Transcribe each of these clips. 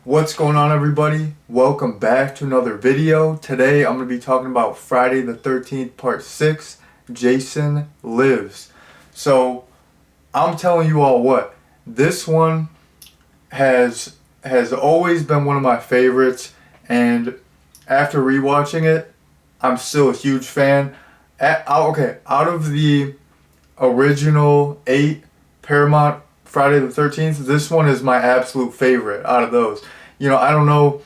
What's going on, everybody? Welcome back to another video. Today I'm going to be talking about Friday the 13th part 6, Jason Lives. So I'm telling you all what, this one has always been one of my favorites, and after rewatching it, I'm still a huge fan. Out of the original 8 Paramount Friday the 13th, this one is my absolute favorite out of those. I don't know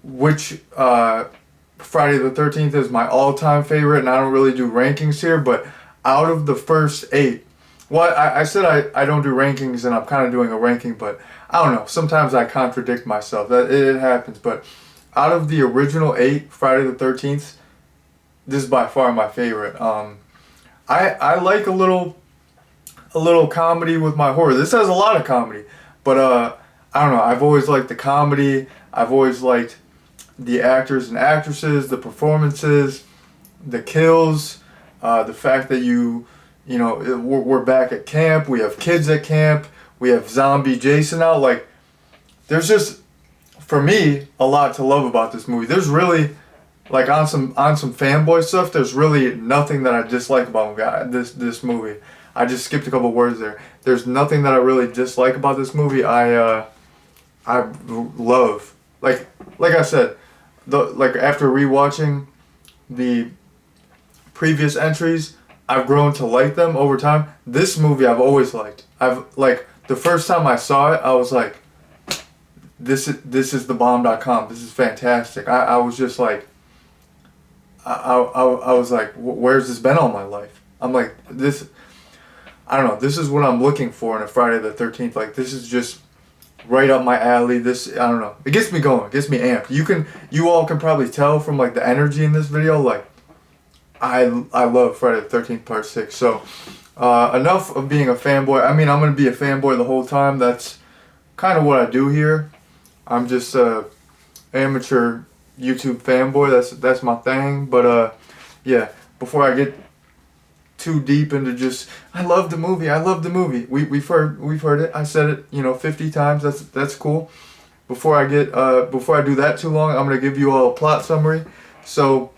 which Friday the 13th is my all-time favorite, and I don't really do rankings here, but out of the first 8, well, I said I don't do rankings, and I'm kind of doing a ranking, but I don't know. Sometimes I contradict myself. It happens, but out of the original 8 Friday the 13th, this is by far my favorite. I like a little comedy with my horror. This has a lot of comedy, but I don't know. I've always liked the comedy. I've always liked the actors and actresses, the performances, the kills, the fact that we're back at camp. We have kids at camp. We have zombie Jason out. Like, there's just, for me, a lot to love about this movie. There's really, like, on some fanboy stuff, there's really nothing that I dislike about this movie. I just skipped a couple words there. There's nothing that I really dislike about this movie. I love, like I said, after rewatching the previous entries, I've grown to like them over time. This movie I've always liked. The first time I saw it, I was like, this is the bomb.com. This is fantastic. I was just like, I was like, where's this been all my life? I'm like, I don't know, this is what I'm looking for in a Friday the 13th. Like, this is just right up my alley. I don't know. It gets me going. It gets me amped. You all can probably tell from, like, the energy in this video. Like, I love Friday the 13th part 6. So, enough of being a fanboy. I mean, I'm going to be a fanboy the whole time. That's kind of what I do here. I'm just a amateur YouTube fanboy. That's my thing. But, yeah, before I get too deep into just I love the movie. We've heard it. I said it 50 times. That's cool. Before I do that too long, I'm gonna give you all a plot summary. So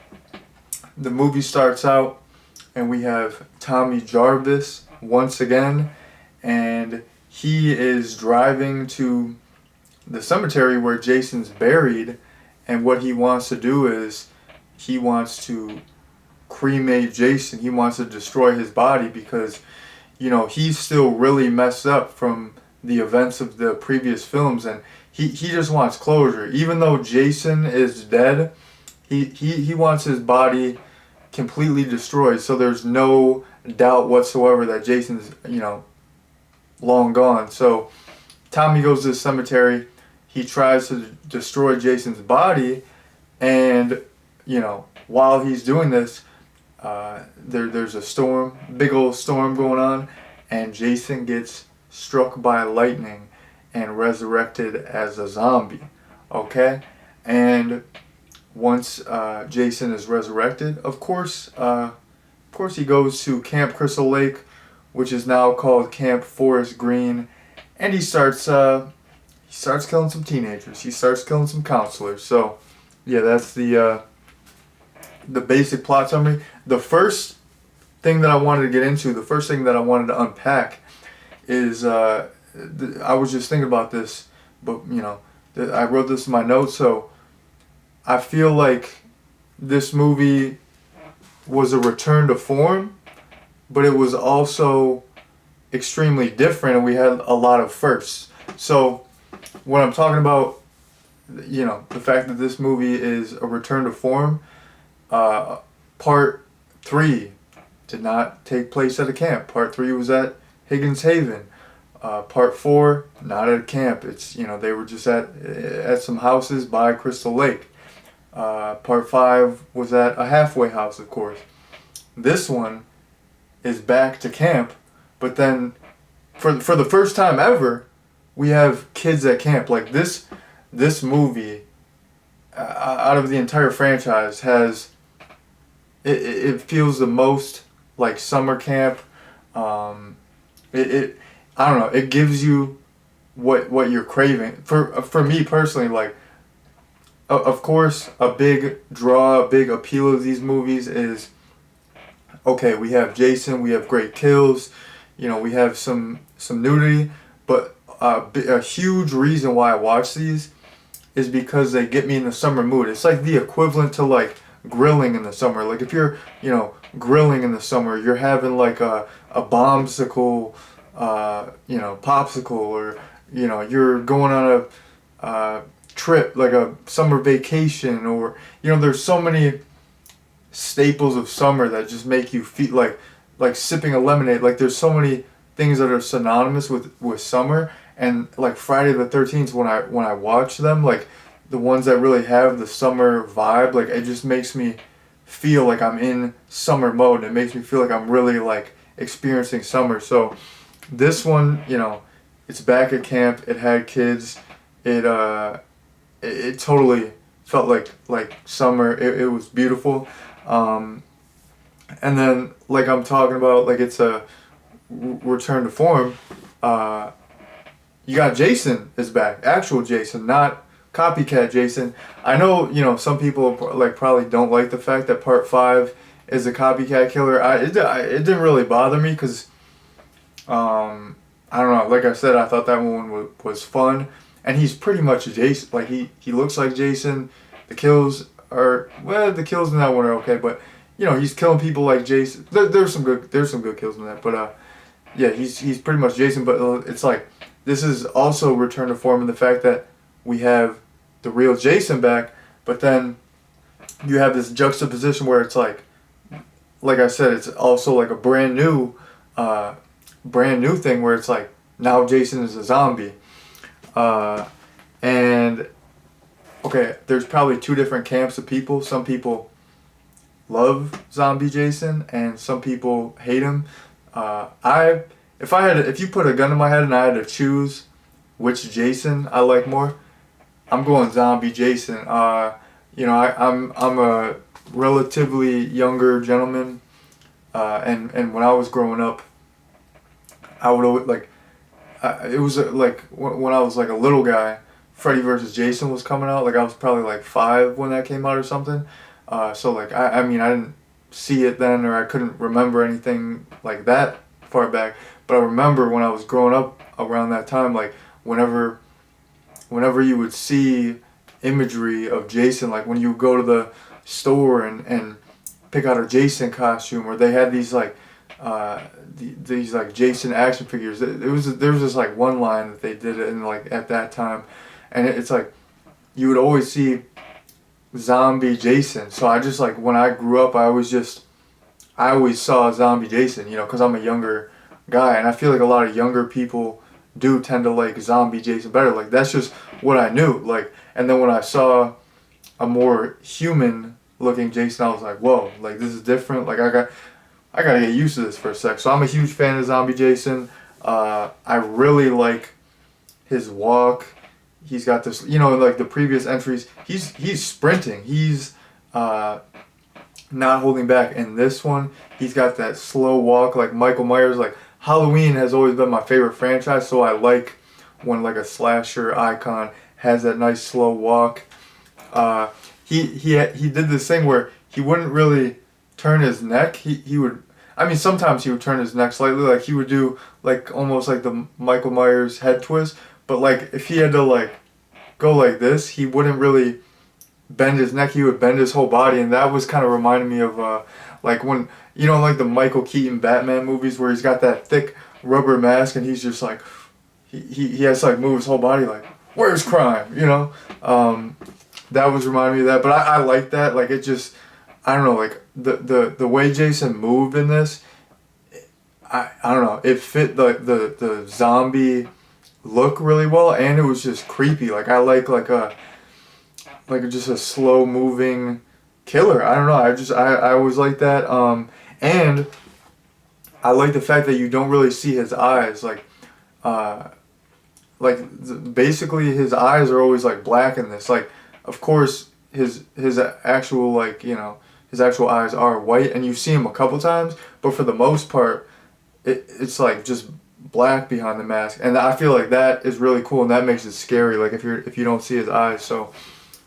the movie starts out, and we have Tommy Jarvis once again, and he is driving to the cemetery where Jason's buried, and what he wants to do is he wants to cremate Jason. He wants to destroy his body because, he's still really messed up from the events of the previous films, and he just wants closure. Even though Jason is dead, he wants his body completely destroyed, so there's no doubt whatsoever that Jason's, long gone. So Tommy goes to the cemetery. He tries to destroy Jason's body, and, while he's doing this, there's a storm, big old storm going on, and Jason gets struck by lightning and resurrected as a zombie. Okay? And once Jason is resurrected, of course he goes to Camp Crystal Lake, which is now called Camp Forest Green, and he starts killing some teenagers. He starts killing some counselors. So, yeah, that's the basic plot summary. The first thing that I wanted to get into, the first thing that I wanted to unpack is, I was just thinking about this, but, I wrote this in my notes, so I feel like this movie was a return to form, but it was also extremely different, and we had a lot of firsts. So, when I'm talking about, the fact that this movie is a return to form, Part 3 did not take place at a camp. Part 3 was at Higgins Haven. Part 4, not at a camp. It's, they were just at some houses by Crystal Lake. Part 5 was at a halfway house, of course. This one is back to camp, but then for the first time ever, we have kids at camp. Like, this movie, out of the entire franchise, has it feels the most like summer camp. I don't know. It gives you what you're craving. For me personally, like of course a big draw, a big appeal of these movies is okay. We have Jason, we have great kills, you know, we have some nudity, but a huge reason why I watch these is because they get me in the summer mood. It's like the equivalent to like grilling in the summer. Like if you're, you know, grilling in the summer, you're having like a bombsicle, you know, popsicle, or you know, you're going on a trip like a summer vacation, or you know, there's so many staples of summer that just make you feel like sipping a lemonade. Like there's so many things that are synonymous with summer, and like Friday the 13th, when I watch them, like the ones that really have the summer vibe, like it just makes me feel like I'm in summer mode, and it makes me feel like I'm really like experiencing summer. So this one, you know, it's back at camp, it had kids, it it totally felt like summer. It was beautiful. um and then, like I'm talking about, like it's a return to form. uh you got Jason is back, actual Jason, not copycat Jason. I know, you know, some people like probably don't like the fact that part 5 is a copycat killer. It didn't really bother me because I don't know, like I said, I thought that one was fun, and he's pretty much Jason. Like he looks like Jason. The kills are, well, the kills in that one are okay, but you know, he's killing people like Jason. There's some good kills in that, but yeah, he's pretty much Jason. But it's like this is also return to form in the fact that we have the real Jason back, but then you have this juxtaposition where it's like I said, it's also like a uh, brand new thing where it's like now Jason is a zombie. Uh, and okay, there's probably two different camps of people. Some people love zombie Jason, and some people hate him. If you put a gun in my head and I had to choose which Jason I like more, I'm going zombie Jason. You know, I'm a relatively younger gentleman, and when I was growing up, I would always like. It was like when I was like a little guy, Freddy versus Jason was coming out. Like I was probably like 5 when that came out or something. So like I mean I didn't see it then, or I couldn't remember anything like that far back. But I remember when I was growing up around that time, like whenever you would see imagery of Jason, like when you would go to the store and pick out a Jason costume, or they had these like these like Jason action figures. There was this like one line that they did in like at that time, and it's like you would always see zombie Jason. So I just like when I grew up, I always saw zombie Jason, you know, because I'm a younger guy, and I feel like a lot of younger people do tend to like zombie Jason better. Like that's just what I knew. Like, and then when I saw a more human looking Jason, I was like, whoa, like this is different. Like I gotta get used to this for a sec. So I'm a huge fan of zombie Jason. I really like his walk. He's got this, you know, like the previous entries. He's sprinting. He's not holding back. In this one, he's got that slow walk like Michael Myers. Like Halloween has always been my favorite franchise, so I like when like a slasher icon has that nice slow walk. He did this thing where he wouldn't really turn his neck. He would. I mean, sometimes he would turn his neck slightly, like he would do like almost like the Michael Myers head twist. But like if he had to like go like this, he wouldn't really bend his neck. He would bend his whole body, and that was kind of reminding me of like when, you know, like the Michael Keaton Batman movies where he's got that thick rubber mask and he's just like he has to like move his whole body like, where's crime, you know. That was reminding me of that, but I like that. Like it just, I don't know, like the way Jason moved in this, I don't know, it fit the zombie look really well, and it was just creepy. Like I like just a slow moving killer. I don't know. I always like that. And I like the fact that you don't really see his eyes. Basically his eyes are always like black in this. Like, of course his actual, like, you know, his actual eyes are white, and you see him a couple times, but for the most part, it's like just black behind the mask, and I feel like that is really cool, and that makes it scary. Like if you don't see his eyes, so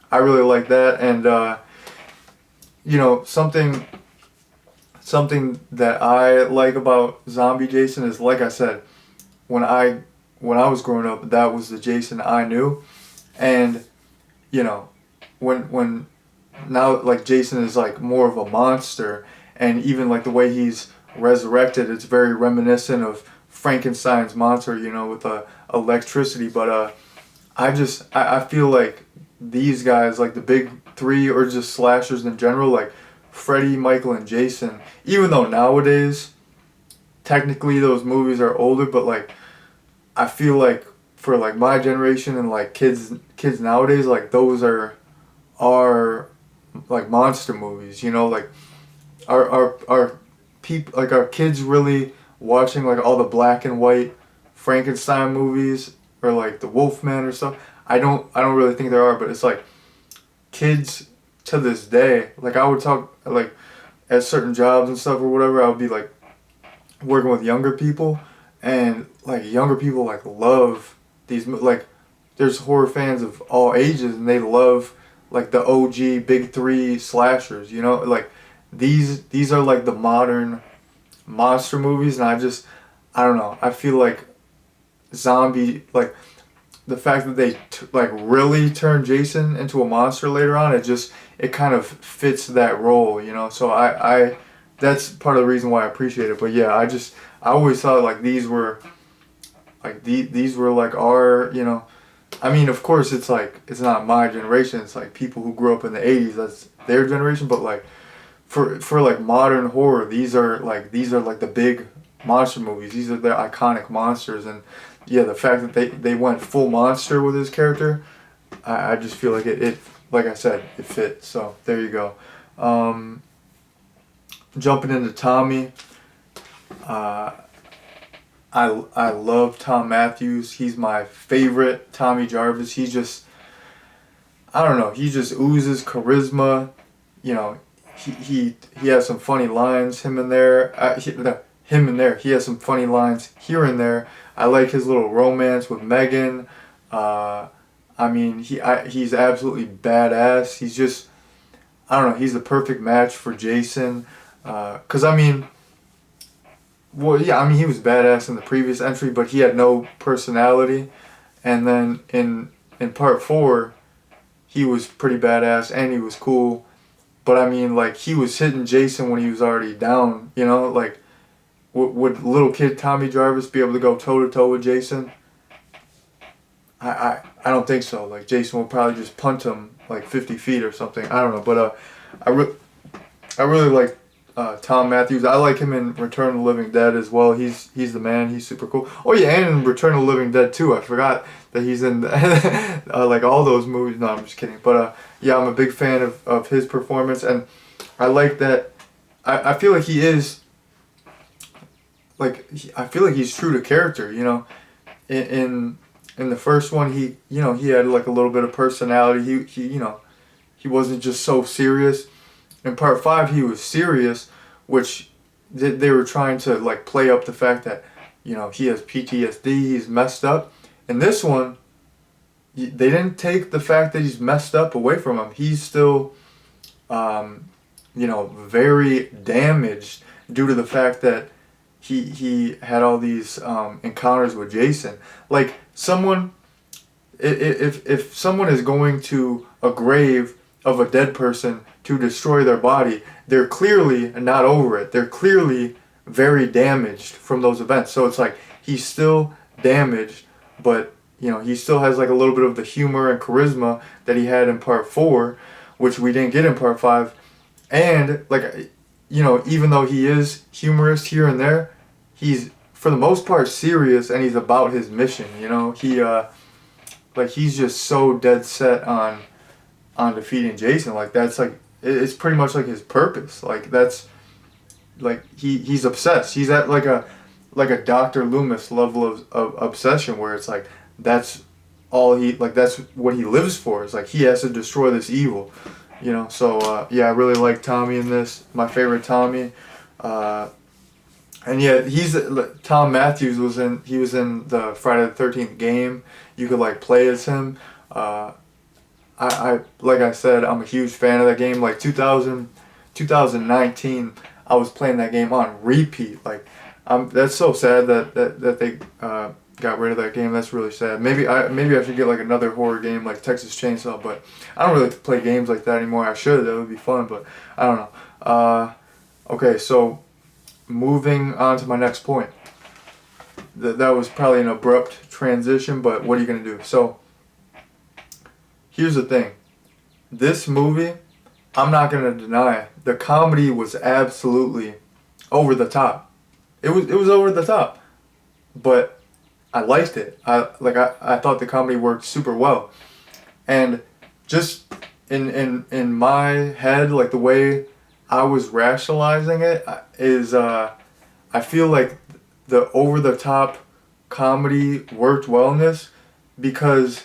I really like that, and you know, something that I like about Zombie Jason is, like I said, when I was growing up, that was the Jason I knew, and you know, when now like Jason is like more of a monster, and even like the way he's resurrected, it's very reminiscent of Frankenstein's monster, you know, with electricity. But I feel like these guys, like the big three, or just slashers in general, like Freddy, Michael, and Jason, even though nowadays technically those movies are older, but like I feel like for like my generation and like kids nowadays, like those are like monster movies, you know, like our people, like our kids really watching like all the black and white Frankenstein movies, or like the Wolfman or stuff. I don't really think there are, but it's like kids to this day, like I would talk like at certain jobs and stuff or whatever, I would be like working with younger people, and like younger people like love like there's horror fans of all ages, and they love like the OG big three slashers, you know, like these are like the modern monster movies, and I don't know, I feel like zombie, like the fact that they like really turned Jason into a monster later on, it kind of fits that role, you know. So I that's part of the reason why I appreciate it. But yeah, I always thought like these were like these were like our, you know, I mean, of course it's like it's not my generation, it's like people who grew up in the 80s, that's their generation, but like for like modern horror, these are like the big monster movies. These are the iconic monsters, and yeah, the fact that they went full monster with his character, I just feel like it like I said, it fit. So there you go. Jumping into Tommy, I love Tom Matthews. He's my favorite Tommy Jarvis. He just, I don't know, he just oozes charisma. You know, he has some funny lines. Him in there. He has some funny lines here and there. I like his little romance with Megan. I mean, he's absolutely badass. He's just, I don't know, he's the perfect match for Jason. 'Cause I mean, well, yeah, I mean, he was badass in the previous entry, but he had no personality. And then in part 4, he was pretty badass and he was cool. But I mean, like, he was hitting Jason when he was already down, you know? Like, would little kid Tommy Jarvis be able to go toe-to-toe with Jason? I don't think so. Like, Jason would probably just punt him, like, 50 feet or something. I don't know. But I really like Tom Matthews. I like him in Return of the Living Dead as well. He's the man. He's super cool. Oh yeah, and in Return of the Living Dead too. I forgot that he's in like all those movies. No, I'm just kidding. But yeah, I'm a big fan of his performance, and I like that. I feel like he is like I feel like he's true to character. You know, in the first one, he had like a little bit of personality. He wasn't just so serious. In part 5, he was serious, which they were trying to like play up the fact that, you know, he has PTSD, he's messed up. In this one, they didn't take the fact that he's messed up away from him. He's still, very damaged due to the fact that he had all these encounters with Jason. Like if someone is going to a grave of a dead person to destroy their body, they're clearly not over it. They're clearly very damaged from those events. So it's like he's still damaged, but you know, he still has like a little bit of the humor and charisma that he had in part 4, which we didn't get in part 5. And like, you know, even though he is humorous here and there, he's for the most part serious, and he's about his mission. You know, he's just so dead set on defeating Jason. Like that's like it's pretty much like his purpose. Like that's like he's obsessed. He's at like a Dr. Loomis level of obsession, where it's like that's all that's what he lives for. It's like he has to destroy this evil, you know. So yeah, I really like Tommy in this. My favorite Tommy. And yeah, Tom Matthews was in the Friday the 13th game. You could like play as him. Uh, I like I said, I'm a huge fan of that game. Like 2019, I was playing that game on repeat. Like, that's so sad that they got rid of that game. That's really sad. Maybe I should get like another horror game like Texas Chainsaw, but I don't really play games like that anymore. I should. That would be fun, but I don't know. Okay, so moving on to my next point. That was probably an abrupt transition, but what are you gonna do? So here's the thing. This movie, I'm not gonna deny, the comedy was absolutely over the top. It was over the top, but I liked it. I thought the comedy worked super well, and just in my head, like the way I was rationalizing it is, I feel like the over the top comedy worked well in this because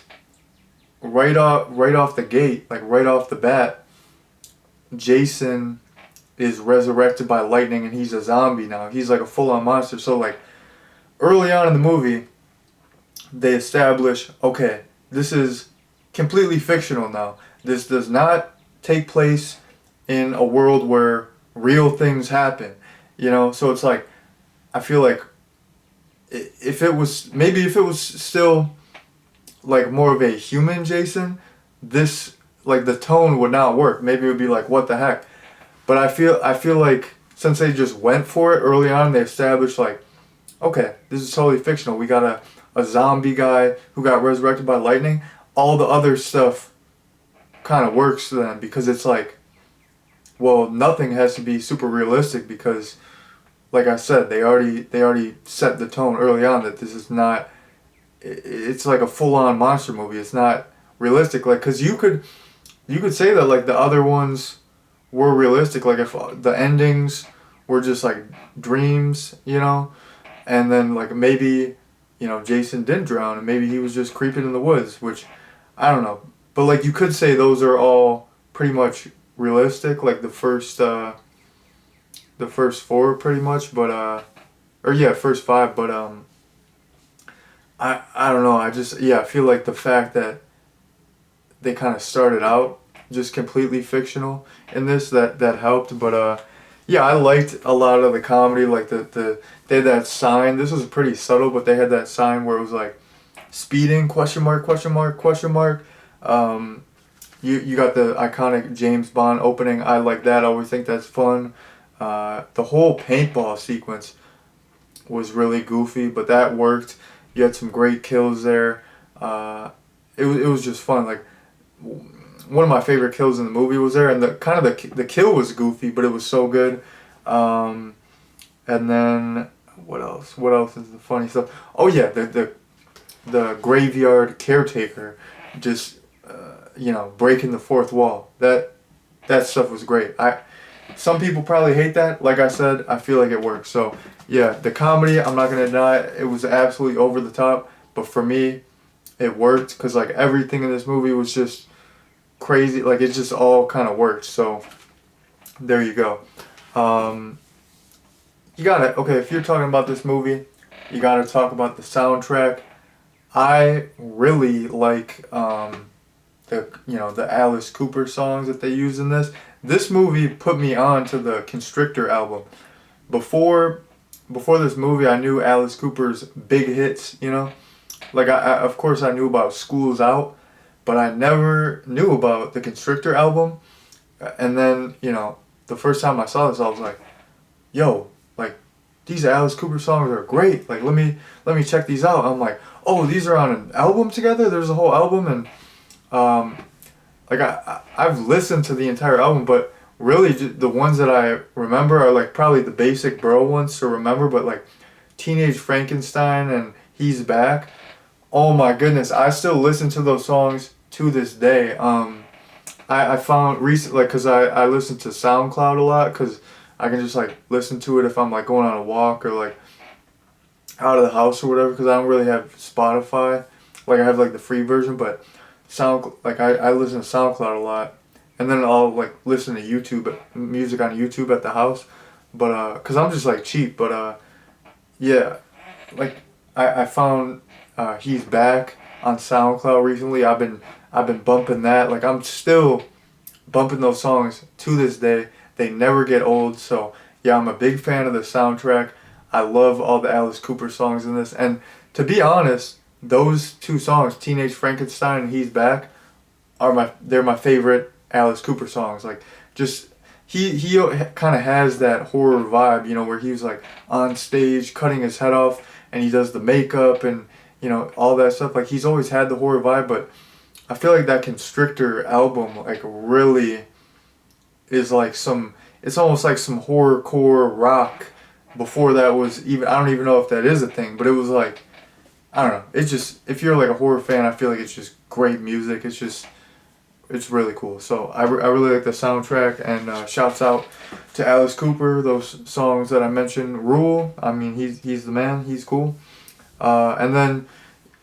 right off the gate, like right off the bat, Jason is resurrected by lightning and he's a zombie now. He's like a full on monster. So like early on in the movie, they establish, okay, this is completely fictional now. This does not take place in a world where real things happen. So it's like I feel like if it was still like more of a human Jason, this like the tone would not work. Maybe it would be like what the heck. But I feel like since they just went for it early on, they established like, okay, this is totally fictional. We got a zombie guy who got resurrected by lightning. All the other stuff kind of works then because it's like, well, nothing has to be super realistic because, like I said, they already set the tone early on that this is not. It's like a full on monster movie. It's not realistic. Like, cause you could say that like the other ones were realistic. Like if the endings were just like dreams, and then like maybe Jason didn't drown and maybe he was just creeping in the woods, which I don't know. But like you could say those are all pretty much realistic. Like the first four pretty much, but or yeah, first five, but I don't know. I feel like the fact that they kind of started out just completely fictional in this that helped, but yeah, I liked a lot of the comedy. Like they had that sign. This was pretty subtle, but they had that sign where it was like speeding question mark question mark question mark. You got the iconic James Bond opening. I like that. I always think that's fun. The whole paintball sequence was really goofy, but that worked. You had some great kills there. It was just fun. Like one of my favorite kills in the movie was there, and the kill was goofy, but it was so good. And then what else? What else is the funny stuff? Oh yeah, the graveyard caretaker just breaking the fourth wall. That stuff was great. Some people probably hate that. Like I said, I feel like it works. So yeah, the comedy, I'm not gonna deny it was absolutely over the top, but for me, it worked because like everything in this movie was just crazy. Like it just all kind of worked. So there you go. You gotta okay if you're talking about this movie, you gotta talk about the soundtrack. I really like the Alice Cooper songs that they use in this. This movie put me on to the Constrictor album. Before this movie, I knew Alice Cooper's big hits. Like I of course I knew about School's Out, but I never knew about the Constrictor album. And then the first time I saw this, I was like, yo, like these Alice Cooper songs are great. Like let me check these out. I'm like, oh, these are on an album together. There's a whole album, and like I've listened to the entire album, but really the ones that I remember are like probably the basic bro ones to remember. But like Teenage Frankenstein and He's Back. Oh my goodness, I still listen to those songs to this day. I found recent like because I listen to SoundCloud a lot because I can just like listen to it if I'm like going on a walk or like out of the house or whatever because I don't really have Spotify. Like I have like the free version, but I listen to SoundCloud a lot, and then I'll like listen to YouTube music on YouTube at the house, but cause I'm just like cheap, but yeah, like I found He's Back on SoundCloud recently. I've been bumping that. Like I'm still bumping those songs to this day. They never get old. So yeah, I'm a big fan of the soundtrack. I love all the Alice Cooper songs in this. And to be honest, those two songs, Teenage Frankenstein and He's Back, they're my favorite Alice Cooper songs. Like just he kind of has that horror vibe, where he was like on stage cutting his head off and he does the makeup and all that stuff. Like he's always had the horror vibe, but I feel like that Constrictor album like really is like it's almost like some horrorcore rock. Before that was even, I don't even know if that is a thing, but it was like, I don't know. It's just, if you're like a horror fan, I feel like it's just great music. It's really cool. So I really like the soundtrack, and shouts out to Alice Cooper. Those songs that I mentioned rule. I mean, he's the man. He's cool. And then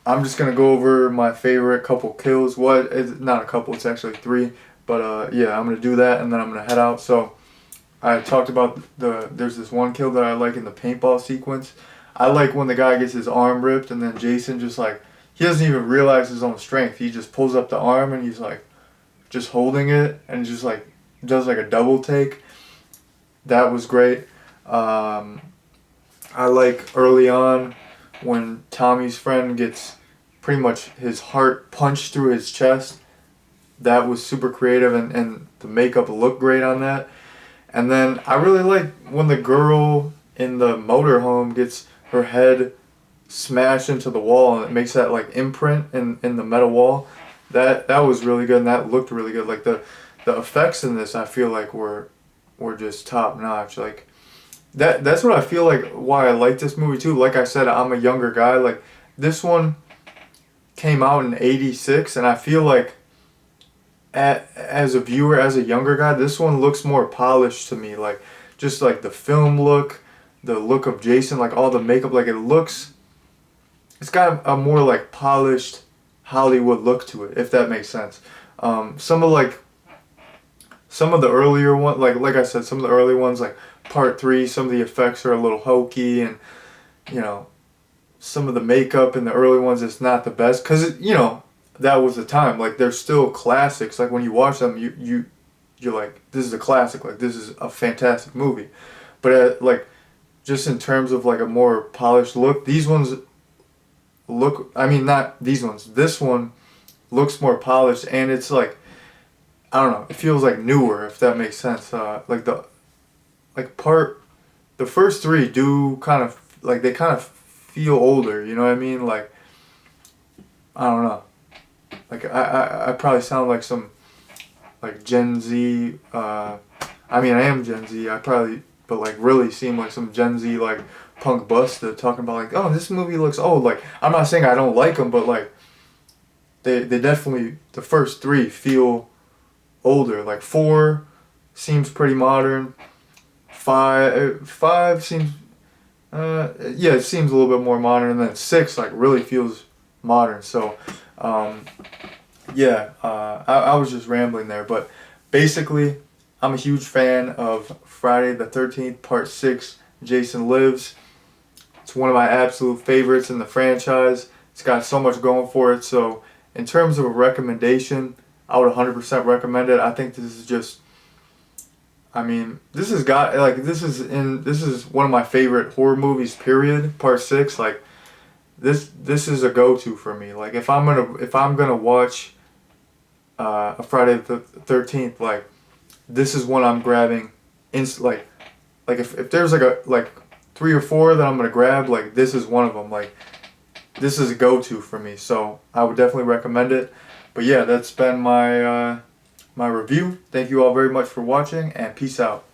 I'm just going to go over my favorite couple kills. It's not a couple, it's actually three. But yeah, I'm going to do that, and then I'm going to head out. So I talked about there's this one kill that I like in the paintball sequence. I like when the guy gets his arm ripped and then Jason just like, he doesn't even realize his own strength. He just pulls up the arm and he's like just holding it and just like does like a double take. That was great. I like early on when Tommy's friend gets pretty much his heart punched through his chest. That was super creative, and the makeup looked great on that. And then I really like when the girl in the motorhome gets her head smashed into the wall and it makes that like imprint in the metal wall. That was really good, and that looked really good. Like the effects in this, I feel like were just top notch. Like that's what I feel like why I like this movie too. Like I said, I'm a younger guy. Like this one came out in '86, and I feel like as a viewer, as a younger guy, this one looks more polished to me. Like just like the film look, the look of Jason, like all the makeup, like it's got a more like polished Hollywood look to it, if that makes sense. Some of the earlier ones, like I said, some of the early ones, like Part 3, some of the effects are a little hokey, and some of the makeup in the early ones is not the best, because that was the time. Like they're still classics. Like when you watch them, you're like, this is a classic. Like this is a fantastic movie. But like just in terms of like a more polished look, these ones look. I mean, not these ones. This one looks more polished, and it's like, I don't know. It feels like newer, if that makes sense. The first three do kind of like, they kind of feel older. You know what I mean? Like I don't know. Like I probably sound like some like Gen Z. I mean, I am Gen Z. But like really seem like some Gen Z like punk buster talking about like, oh, this movie looks old. Like I'm not saying I don't like them, but like they definitely, the first three feel older. Like 4 seems pretty modern. 5 seems yeah, it seems a little bit more modern, and then 6 like really feels modern. So yeah, I was just rambling there, but basically I'm a huge fan of Friday the 13th Part 6, Jason Lives. It's one of my absolute favorites in the franchise. It's got so much going for it. So in terms of a recommendation, I would 100% recommend it. I think this is just, I mean, this is one of my favorite horror movies, period. Part 6, like this is a go-to for me. Like if I'm gonna watch a Friday the 13th, like this is one I'm grabbing. Like if there's like 3 or 4 that I'm gonna grab, like this is one of them. Like this is a go-to for me, so I would definitely recommend it. But yeah, that's been my my review. Thank you all very much for watching, and peace out.